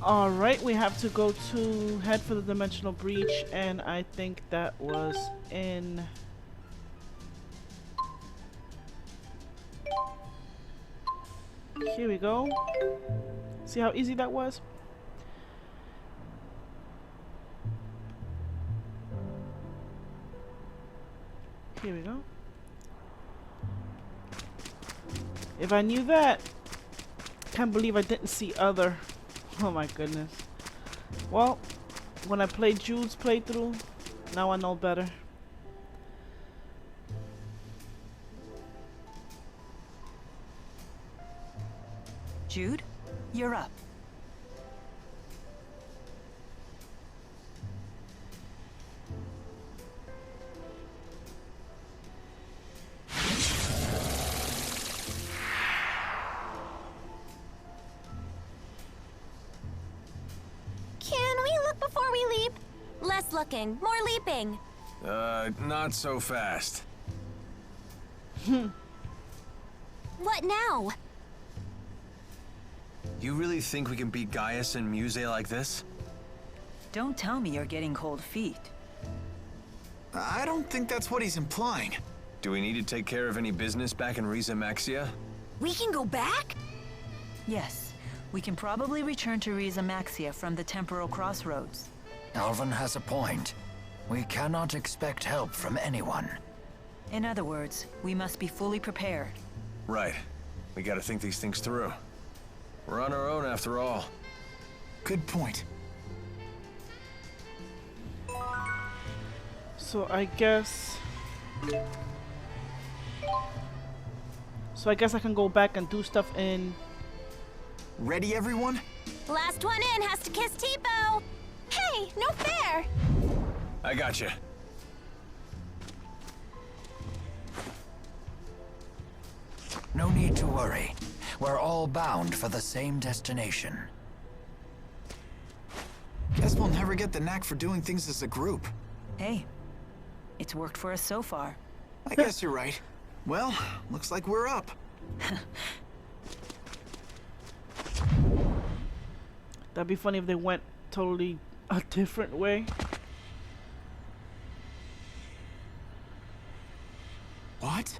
Alright, we have to go to head for the dimensional breach, and I think that was in... Here we go. See how easy that was? Here we go. If I knew that, can't believe I didn't see other. Oh my goodness. Well, when I played Jude's playthrough, now I know better. Jude, you're up. Can we look before we leap? Less looking, more leaping. Not so fast. What now? You really think we can beat Gaius and Muse like this? Don't tell me you're getting cold feet. I don't think that's what he's implying. Do we need to take care of any business back in Riza Maxia? We can go back? Yes, we can probably return to Riza Maxia from the temporal crossroads. Alvin has a point. We cannot expect help from anyone. In other words, we must be fully prepared. Right. We gotta think these things through. We're on our own after all. Good point. So I guess... I can go back and do stuff in... Ready, everyone? Last one in has to kiss Tipo. Hey, no fair. I gotcha. No need to worry. We're all bound for the same destination. Guess we'll never get the knack for doing things as a group. Hey, it's worked for us so far. I guess you're right. Well, looks like we're up. That'd be funny if they went totally a different way. What?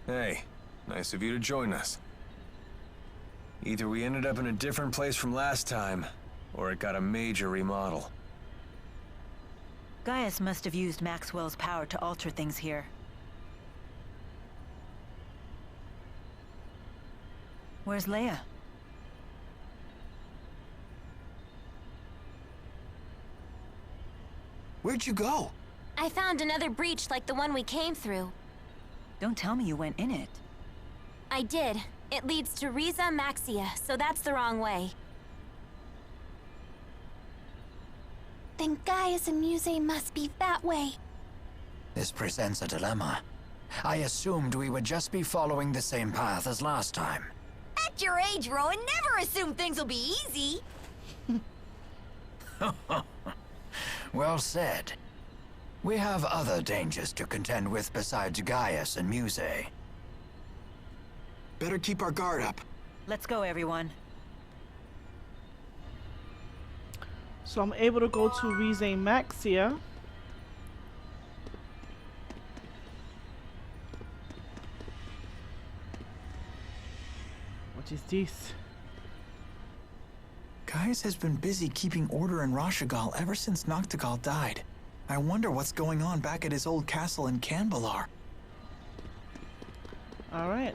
Hey, nice of you to join us. Either we ended up in a different place from last time, or it got a major remodel. Gaius must have used Maxwell's power to alter things here. Where's Leia? Where'd you go? I found another breach like the one we came through. Don't tell me you went in it. I did. It leads to Riza Maxia, so that's the wrong way. Then Gaius and Muse must be that way. This presents a dilemma. I assumed we would just be following the same path as last time. At your age, Rowan, never assume things will be easy. Well said. We have other dangers to contend with besides Gaius and Muse. Better keep our guard up. Let's go, everyone. So I'm able to go to Rize Maxia. What is this? Gaius has been busy keeping order in Rashagal ever since Noctigal died. I wonder what's going on back at his old castle in Canbalar. Alright.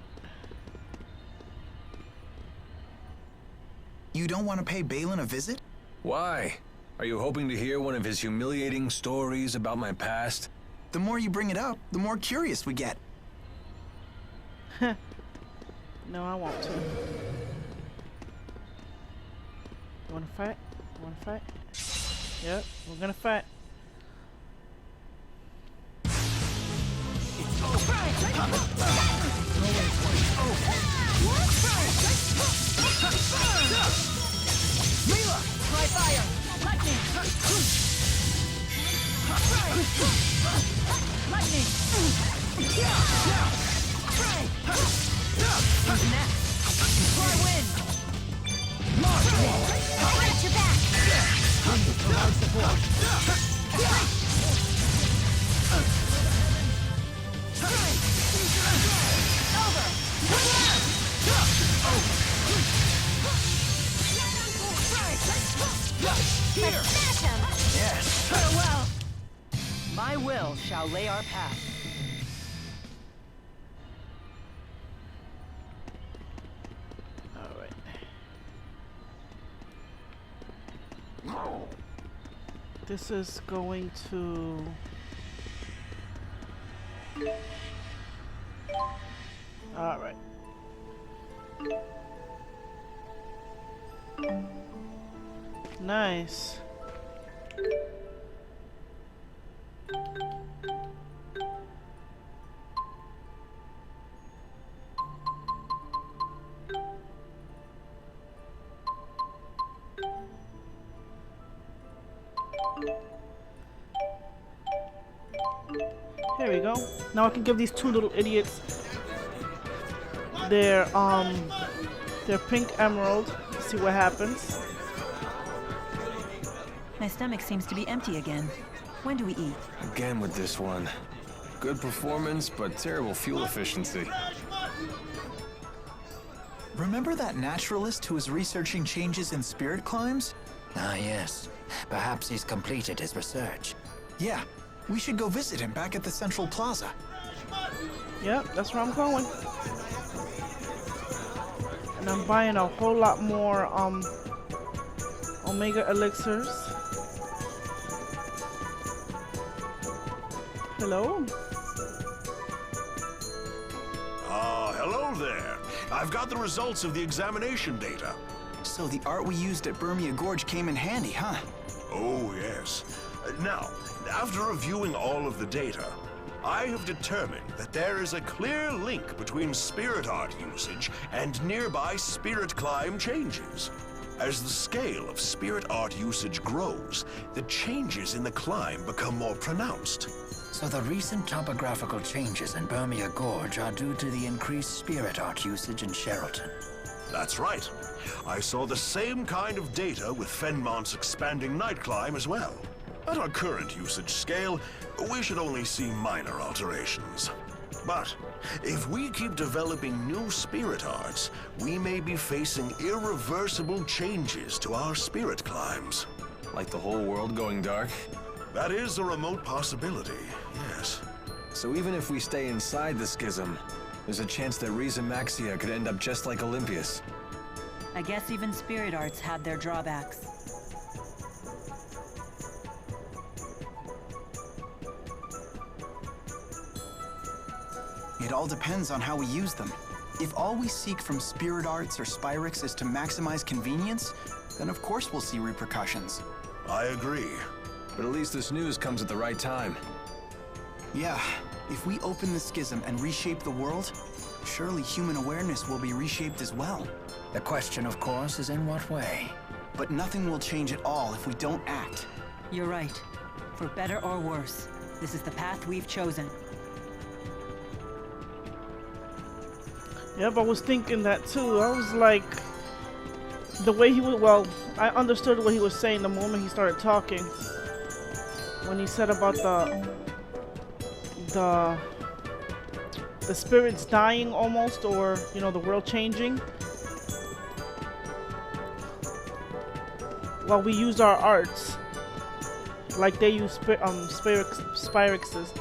You don't want to pay Balin a visit? Why? Are you hoping to hear one of his humiliating stories about my past? The more you bring it up, the more curious we get. No, I want to. You wanna fight? You wanna fight? Yep, we're gonna fight. Milla! Dry fire! Lightning! Lightning! Who's next? Try win! I got your back. Provide support. Let's smash him. Yes. Farewell! My will shall lay our path. All right. This is going to. All right. Nice. Here we go. Now I can give these two little idiots their pink emerald. See what happens. My stomach seems to be empty again. When do we eat? Again with this one. Good performance, but terrible fuel efficiency. Remember that naturalist who was researching changes in spirit climbs? Ah, yes. Perhaps he's completed his research. Yeah, we should go visit him back at the Central Plaza. Yep, that's where I'm going. And I'm buying a whole lot more Omega elixirs. Hello? Hello there. I've got the results of the examination data. So the art we used at Burmia Gorge came in handy, huh? Oh, yes. Now, after reviewing all of the data, I have determined that there is a clear link between spirit art usage and nearby spirit climb changes. As the scale of spirit art usage grows, the changes in the climb become more pronounced. So the recent topographical changes in Burmia Gorge are due to the increased spirit art usage in Sheraton. That's right. I saw the same kind of data with Fenmont's expanding night climb as well. At our current usage scale, we should only see minor alterations. But if we keep developing new spirit arts, we may be facing irreversible changes to our spirit climbs. Like the whole world going dark? That is a remote possibility, yes. So even if we stay inside the schism, there's a chance that Riza Maxia could end up just like Olympias. I guess even spirit arts have their drawbacks. It all depends on how we use them. If all we seek from spirit arts or Spyrix is to maximize convenience, then of course we'll see repercussions. I agree. But at least this news comes at the right time. Yeah, if we open the schism and reshape the world, surely human awareness will be reshaped as well. The question, of course, is in what way? But nothing will change at all if we don't act. You're right. For better or worse, this is the path we've chosen. Yep, I was thinking that too. I was like, the way he was, well, I understood what he was saying the moment he started talking. When he said about the spirits dying almost, or, you know, the world changing. While we use our arts, like they use Spyrix's.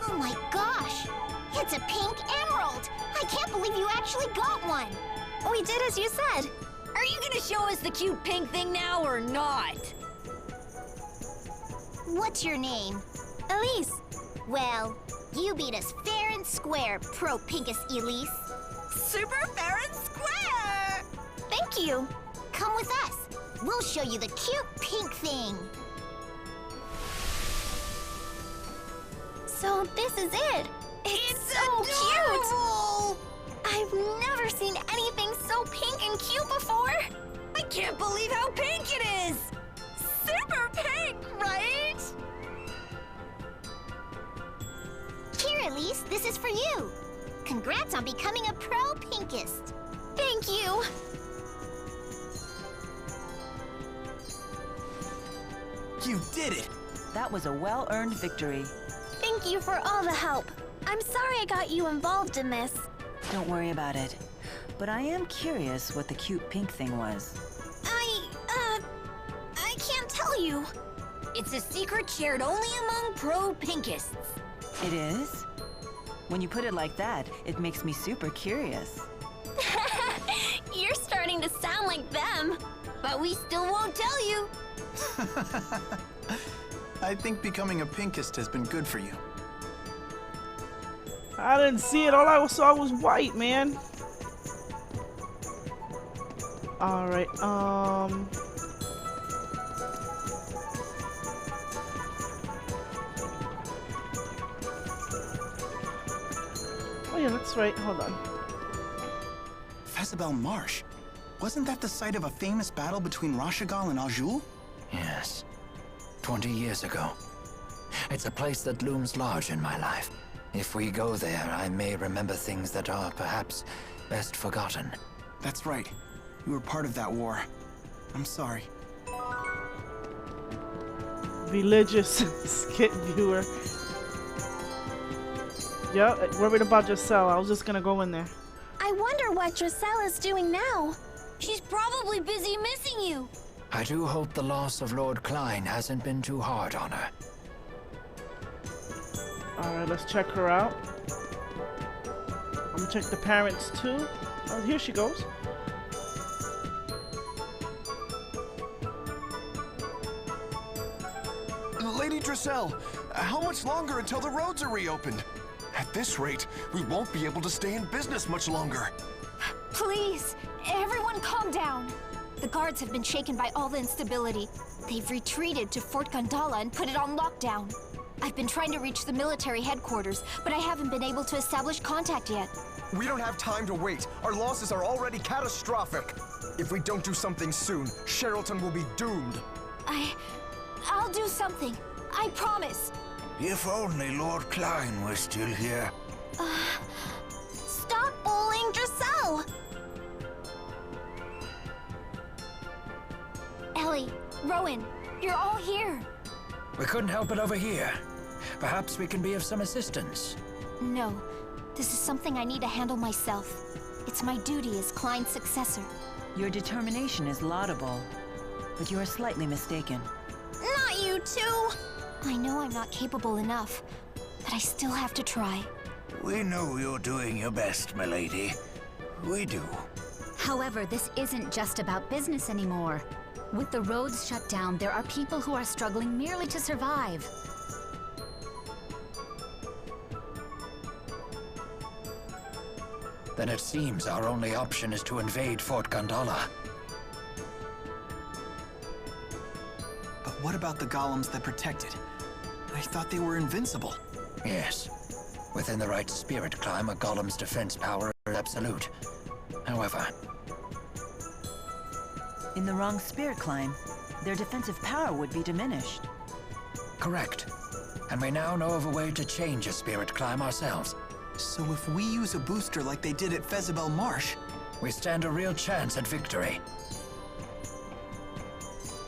Oh my gosh! It's a pink emerald! I can't believe you actually got one! We did as you said. Are you gonna show us the cute pink thing now or not? What's your name? Elise. Well, you beat us fair and square, Pro Pinkus Elise. Super fair and square! Thank you. Come with us. We'll show you the cute pink thing. So this is it. It's so adorable! cute. I've never seen anything so pink and cute before. I can't believe how pink it is! Super pink, right? is for you. Congrats on becoming a pro Pinkist. Thank you. You did it! That was a well-earned victory. Thank you for all the help. I'm sorry I got you involved in this. Don't worry about it. But I am curious what the cute pink thing was. I can't tell you. It's a secret shared only among pro Pinkists. It is? When you put it like that, it makes me super curious. You're starting to sound like them. But we still won't tell you. I think becoming a Pinkist has been good for you. I didn't see it. All I saw was white, man. Alright, oh yeah, that's right. Hold on. Fezabel Marsh. Wasn't that the site of a famous battle between Rashagal and Ajul? Yes. 20 years ago. It's a place that looms large in my life. If we go there, I may remember things that are perhaps best forgotten. That's right. You were part of that war. I'm sorry. Religious skit viewer. Yeah, worried about Giselle. I was just gonna go in there. I wonder what Giselle is doing now. She's probably busy missing you. I do hope the loss of Lord Klein hasn't been too hard on her. Alright, let's check her out. I'm gonna check the parents too. Oh, here she goes. Lady Dressel, how much longer until the roads are reopened? At this rate, we won't be able to stay in business much longer. Please, everyone calm down. The guards have been shaken by all the instability. They've retreated to Fort Gondola and put it on lockdown. I've been trying to reach the military headquarters, but I haven't been able to establish contact yet. We don't have time to wait. Our losses are already catastrophic. If we don't do something soon, Sherrilton will be doomed. I'll do something. I promise. If only Lord Klein were still here. Stop bullying Giselle! Ellie, Rowan, you're all here. We couldn't help it over here. Perhaps we can be of some assistance. No, this is something I need to handle myself. It's my duty as Klein's successor. Your determination is laudable, but you are slightly mistaken. Not you too! I know I'm not capable enough, but I still have to try. We know you're doing your best, milady. We do. However, this isn't just about business anymore. With the roads shut down, there are people who are struggling merely to survive. Then it seems our only option is to invade Fort Gondola. But what about the golems that protect it? I thought they were invincible. Yes. Within the right spirit climb, a golem's defense power is absolute. However... in the wrong spirit climb, their defensive power would be diminished. Correct. And we now know of a way to change a spirit climb ourselves. So if we use a booster like they did at Fezabel Marsh... we stand a real chance at victory.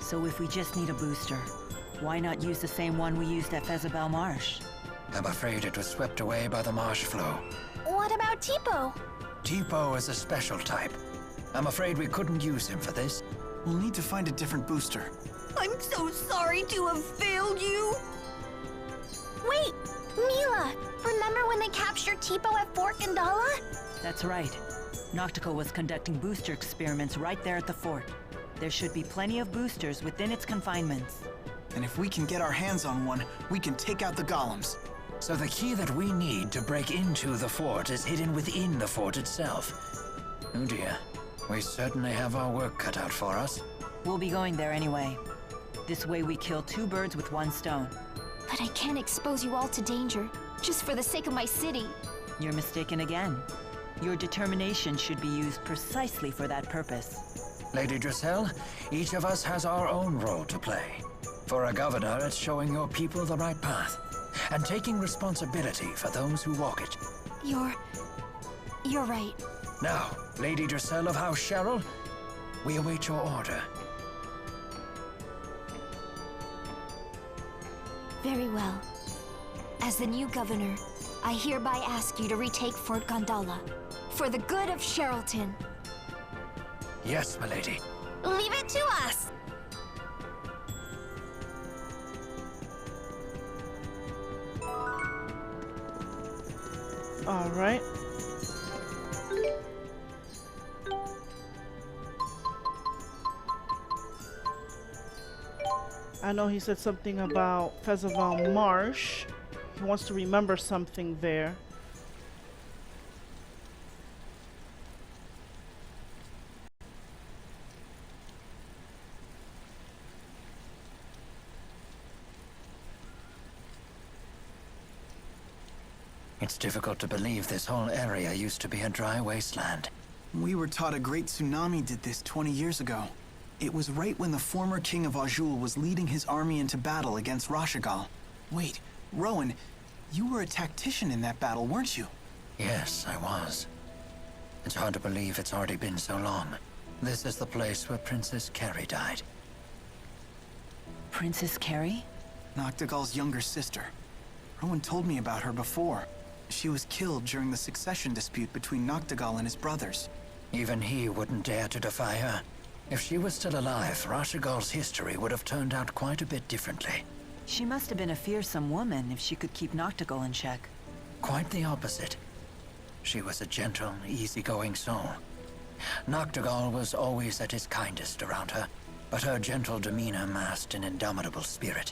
So if we just need a booster, why not use the same one we used at Fezabel Marsh? I'm afraid it was swept away by the marsh flow. What about Tipo? Tipo is a special type. I'm afraid we couldn't use him for this. We'll need to find a different booster. I'm so sorry to have failed you. Wait! Milla! Remember when they captured Tipo at Fort Gondola? That's right. Noctical was conducting booster experiments right there at the fort. There should be plenty of boosters within its confinements. And if we can get our hands on one, we can take out the golems. So the key that we need to break into the fort is hidden within the fort itself. Oh dear. We certainly have our work cut out for us. We'll be going there anyway. This way we kill two birds with one stone. But I can't expose you all to danger, just for the sake of my city. You're mistaken again. Your determination should be used precisely for that purpose. Lady Dressel, each of us has our own role to play. For a governor, it's showing your people the right path. and taking responsibility for those who walk it. You're right. Now, Lady Dressel of House Cheryl, we await your order. Very well. As the new governor, I hereby ask you to retake Fort Gondola for the good of Cherylton. Yes, milady. Leave it to us! All right. I know he said something about Fezzival Marsh. He wants to remember something there. It's difficult to believe this whole area used to be a dry wasteland. We were taught a great tsunami did this 20 years ago. It was right when the former king of Azul was leading his army into battle against Rashagal. Wait, Rowan, you were a tactician in that battle, weren't you? Yes, I was. It's hard to believe it's already been so long. This is the place where Princess Carrie died. Princess Carrie? Noctigal's younger sister. Rowan told me about her before. She was killed during the succession dispute between Noctigal and his brothers. Even he wouldn't dare to defy her. If she was still alive, Rashagal's history would have turned out quite a bit differently. She must have been a fearsome woman if she could keep Noctigal in check. Quite the opposite. She was a gentle, easygoing soul. Noctigal was always at his kindest around her, but her gentle demeanor masked an indomitable spirit.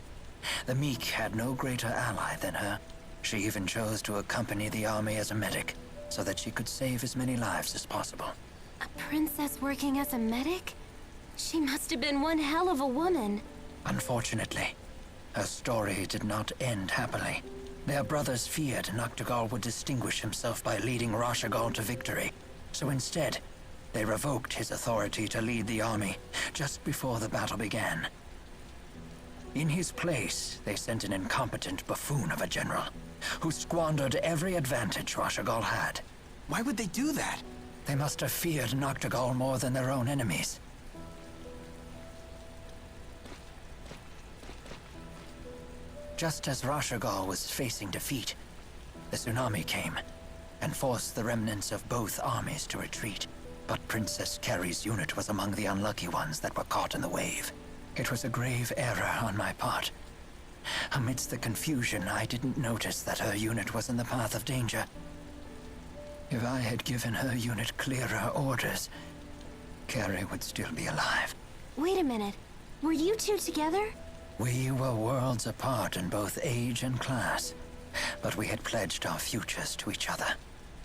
The meek had no greater ally than her. She even chose to accompany the army as a medic, so that she could save as many lives as possible. A princess working as a medic? She must have been one hell of a woman. Unfortunately, her story did not end happily. Their brothers feared Noctigal would distinguish himself by leading Rashagal to victory, so instead, they revoked his authority to lead the army just before the battle began. In his place, they sent an incompetent buffoon of a general, who squandered every advantage Rashagal had. Why would they do that? They must have feared Noctigal more than their own enemies. Just as Rashagal was facing defeat, the tsunami came and forced the remnants of both armies to retreat. But Princess Carrie's unit was among the unlucky ones that were caught in the wave. It was a grave error on my part. Amidst the confusion, I didn't notice that her unit was in the path of danger. If I had given her unit clearer orders, Carrie would still be alive. Wait a minute. Were you two together? We were worlds apart in both age and class, but we had pledged our futures to each other.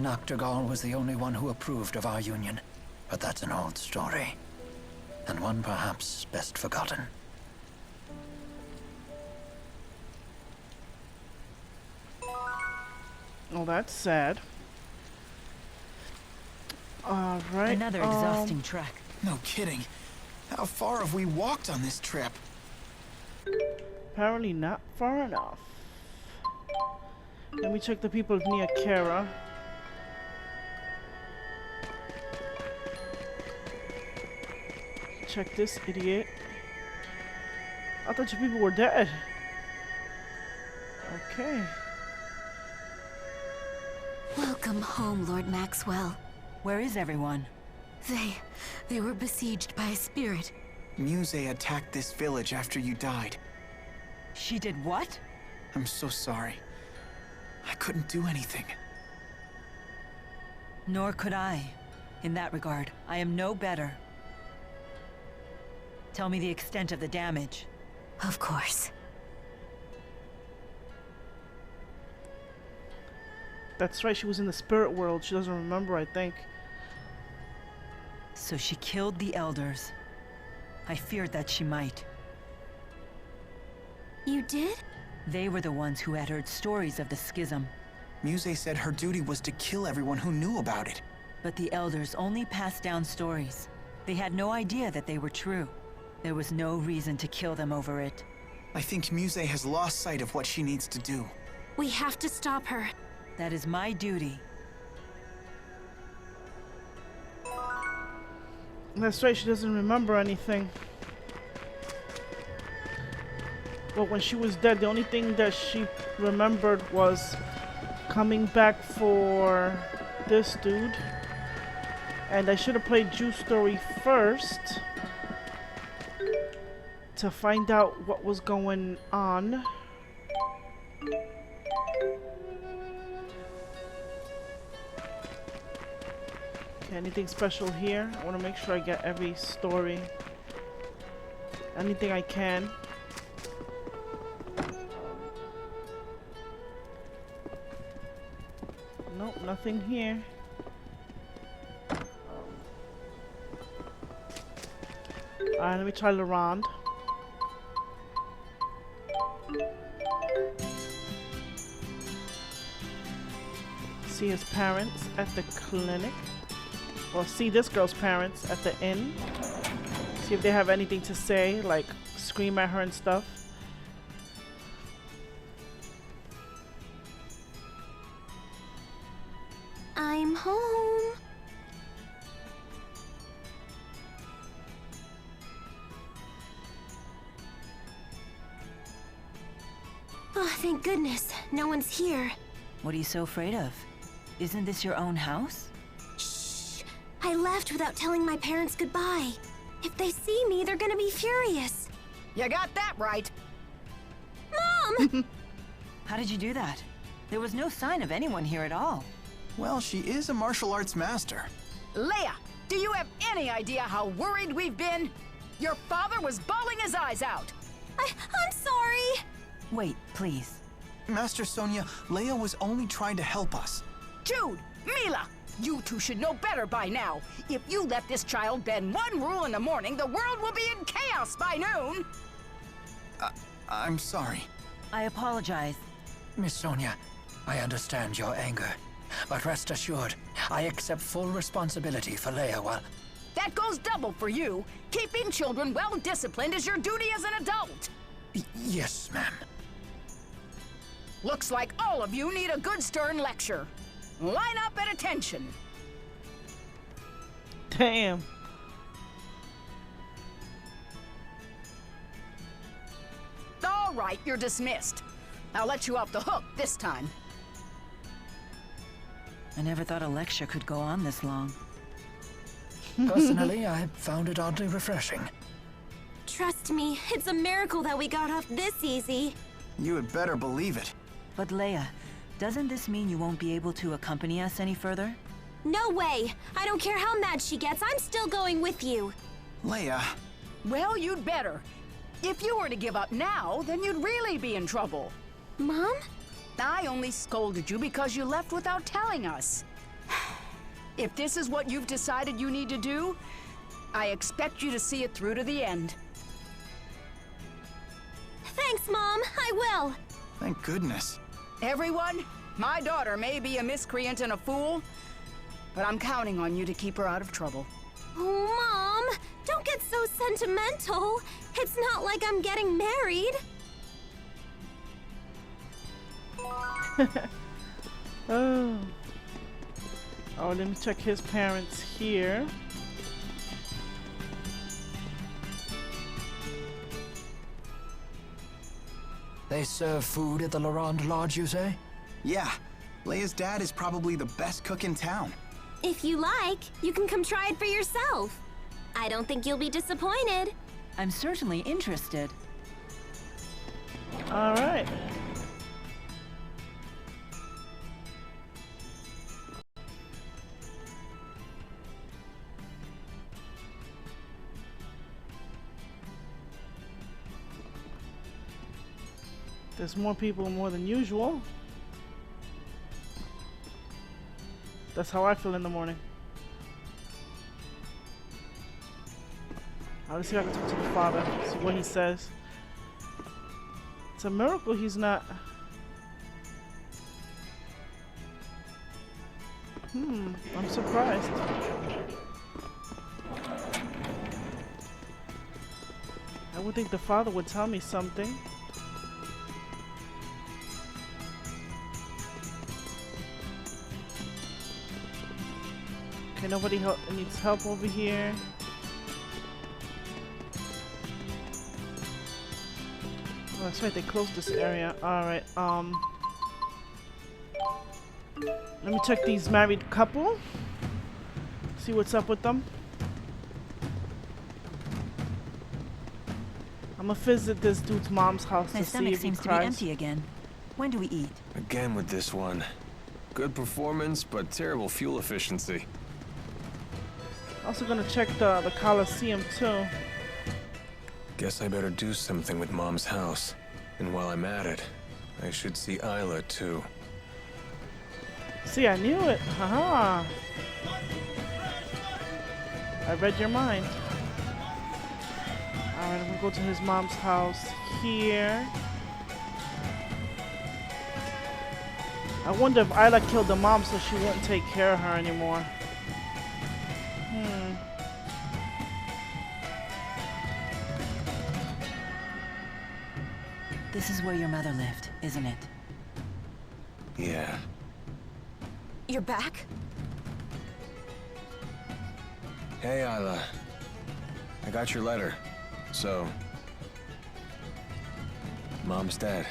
Noctigal was the only one who approved of our union, but that's an old story, and one perhaps best forgotten. Oh, that's sad. All right. Another exhausting trek. No kidding. How far have we walked on this trip? Apparently not far enough. Let me check the people near Kara. Check this idiot. I thought you people were dead. Okay. Welcome home, Lord Maxwell. Where is everyone? They were besieged by a spirit. Muse attacked this village after you died. She did what? I'm so sorry. I couldn't do anything. Nor could I. In that regard, I am no better. Tell me the extent of the damage. Of course. That's right, she was in the spirit world. She doesn't remember, I think. So she killed the elders. I feared that she might. You did? They were the ones who had heard stories of the schism. Muse said her duty was to kill everyone who knew about it. But the elders only passed down stories. They had no idea that they were true. There was no reason to kill them over it. I think Muse has lost sight of what she needs to do. We have to stop her. That is my duty. That's right, she doesn't remember anything. But when she was dead, the only thing that she remembered was coming back for this dude. And I should have played Jude's story first to find out what was going on. Okay, anything special here? I want to make sure I get every story. Anything I can. Nope, nothing here. Alright, let me try LaRonde. See his parents at the clinic. Well, see this girl's parents at the inn. See if they have anything to say, like scream at her and stuff. I'm home. Oh, thank goodness. No one's here. What are you so afraid of? Isn't this your own house? Shh. I left without telling my parents goodbye. If they see me, they're gonna be furious. You got that right. Mom! How did you do that? There was no sign of anyone here at all. Well, she is a martial arts master. Leia, do you have any idea how worried we've been? Your father was bawling his eyes out. I'm sorry. Wait, please. Master Sonia, Leia was only trying to help us. Jude, Milla, you two should know better by now. If you let this child bend one rule in the morning, the world will be in chaos by noon. I'm sorry. I apologize. Miss Sonia, I understand your anger. But rest assured, I accept full responsibility for Leia while... That goes double for you. Keeping children well disciplined is your duty as an adult. Yes, ma'am. Looks like all of you need a good stern lecture. Line up at attention. Damn. All right, you're dismissed. I'll let you off the hook this time. I never thought a lecture could go on this long. Personally, I found it oddly refreshing. Trust me, it's a miracle that we got off this easy. You had better believe it. But Leia, doesn't this mean you won't be able to accompany us any further? No way! I don't care how mad she gets, I'm still going with you. Leia. Well, you'd better. If you were to give up now, then you'd really be in trouble. Mom? I only scolded you because you left without telling us. If this is what you've decided you need to do, I expect you to see it through to the end. Thanks, Mom. I will. Thank goodness. Everyone, my daughter may be a miscreant and a fool, but I'm counting on you to keep her out of trouble. Oh, Mom, don't get so sentimental. It's not like I'm getting married. Oh, let me check his parents here. They serve food at the LaRonde Lodge, you say? Yeah. Leia's dad is probably the best cook in town. If you like, you can come try it for yourself. I don't think you'll be disappointed. I'm certainly interested. All right. There's more people more than usual. That's how I feel in the morning. I'll see if I can talk to the father, see what he says. It's a miracle he's not... I'm surprised. I would think the father would tell me something. Okay, nobody needs help over here. Oh, that's right, they closed this area. Alright, let me check these married couple. See what's up with them. I'm gonna visit this dude's mom's house My to see stomach if he seems to be cries. empty again. When do we eat? Again with this one. Good performance, but terrible fuel efficiency. Also gonna check the Coliseum too. Guess I better do something with Mom's house. And while I'm at it, I should see Isla too. See, I knew it. Haha. I read your mind. Alright, I'm gonna go to his mom's house here. I wonder if Isla killed the mom so she wouldn't take care of her anymore. This is where your mother lived, isn't it? Yeah. You're back? Hey, Isla. I got your letter. So... Mom's dead.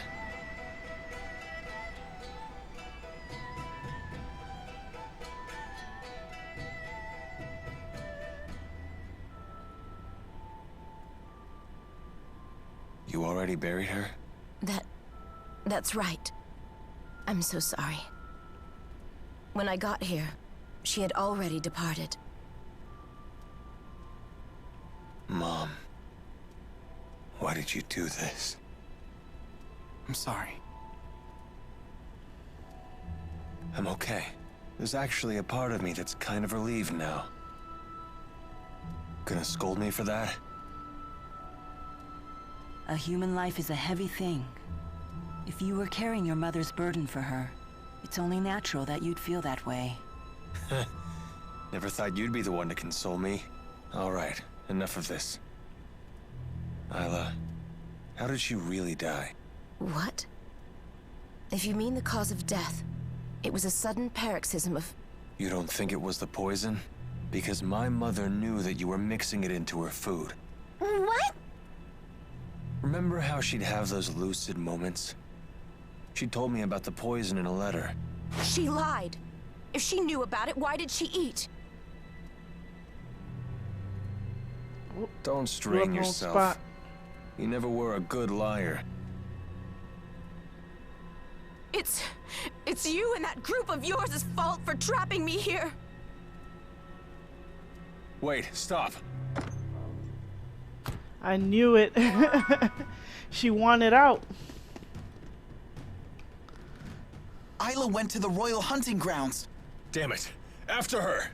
You already buried her? That's right. I'm so sorry. When I got here, she had already departed. Mom. Why did you do this? I'm sorry. I'm okay. There's actually a part of me that's kind of relieved now. Gonna scold me for that? A human life is a heavy thing. If you were carrying your mother's burden for her, it's only natural that you'd feel that way. Never thought you'd be the one to console me. All right, enough of this. Isla, how did she really die? What? If you mean the cause of death, it was a sudden paroxysm of... You don't think it was the poison? Because my mother knew that you were mixing it into her food. What? Remember how she'd have those lucid moments? She told me about the poison in a letter. She lied. If she knew about it, why did she eat? Don't strain yourself. You never were a good liar. It's you and that group of yours' fault for trapping me here. Wait, stop. I knew it. She wanted out. Isla went to the royal hunting grounds. Damn it. After her.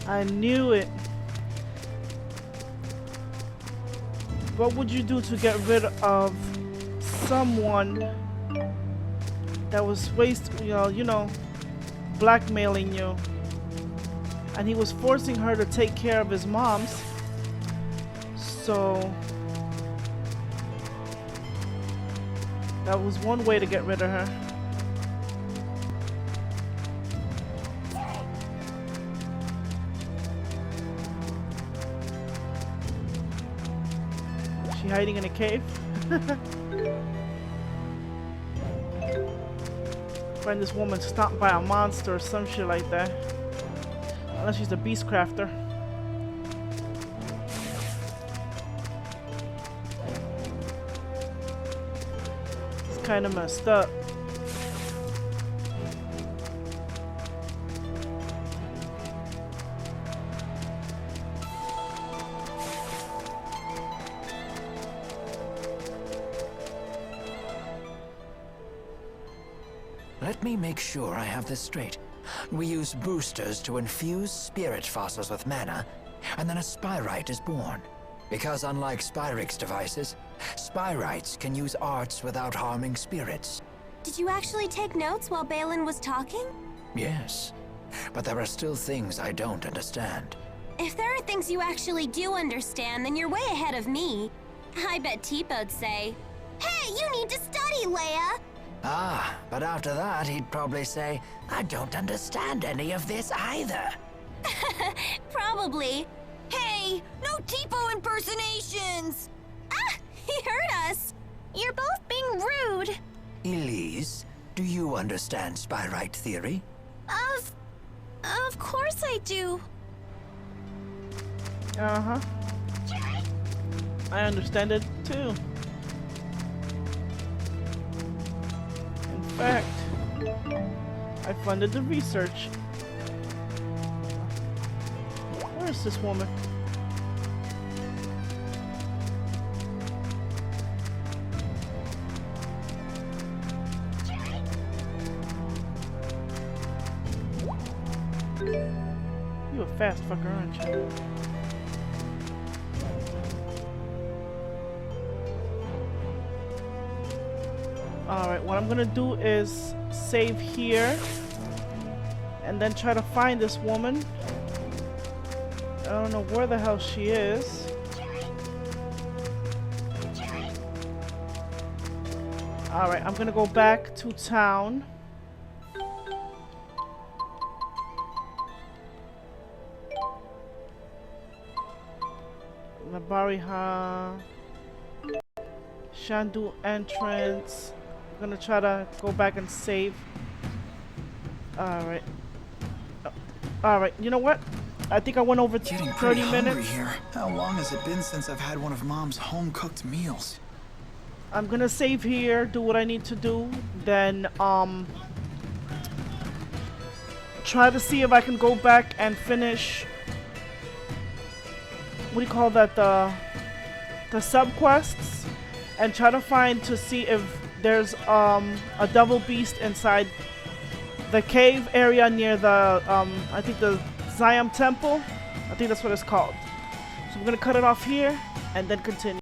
I knew it. What would you do to get rid of someone that was blackmailing you? And he was forcing her to take care of his mom's. So that was one way to get rid of her. She hiding in a cave? Find this woman stomped by a monster or some shit like that. Unless she's a beast crafter. It's kind of messed up. Let me make sure I have this straight. We use boosters to infuse spirit fossils with mana, and then a spyrite is born. Because unlike Spyrix devices, spyrites can use arts without harming spirits. Did you actually take notes while Balin was talking? Yes. but there are still things I don't understand. If there are things you actually do understand, then you're way ahead of me. I bet Teepo'd say, "Hey, you need to study, Leia!" Ah, but after that he'd probably say, I don't understand any of this either. Probably. Hey, no Teepo impersonations! Ah, he heard us! You're both being rude. Elise, do you understand spy-right theory? Of course I do. Uh-huh. I understand it too. In fact, I funded the research. Where is this woman? You a fast fucker, aren't you? Alright, what I'm gonna do is save here and then try to find this woman. I don't know where the hell she is. Alright, I'm gonna go back to town. Bariha, Shandu entrance. I'm gonna try to go back and save. Alright. Alright, you know what? I think I went over 30 minutes. Here. How long has it been since I've had one of Mom's home-cooked meals? I'm gonna save here, do what I need to do, then try to see if I can go back and finish, what do you call that, the sub-quests, and try to find to see if there's a double beast inside the cave area near the I think the Zion Temple. I think that's what it's called. So I'm gonna cut it off here and then continue.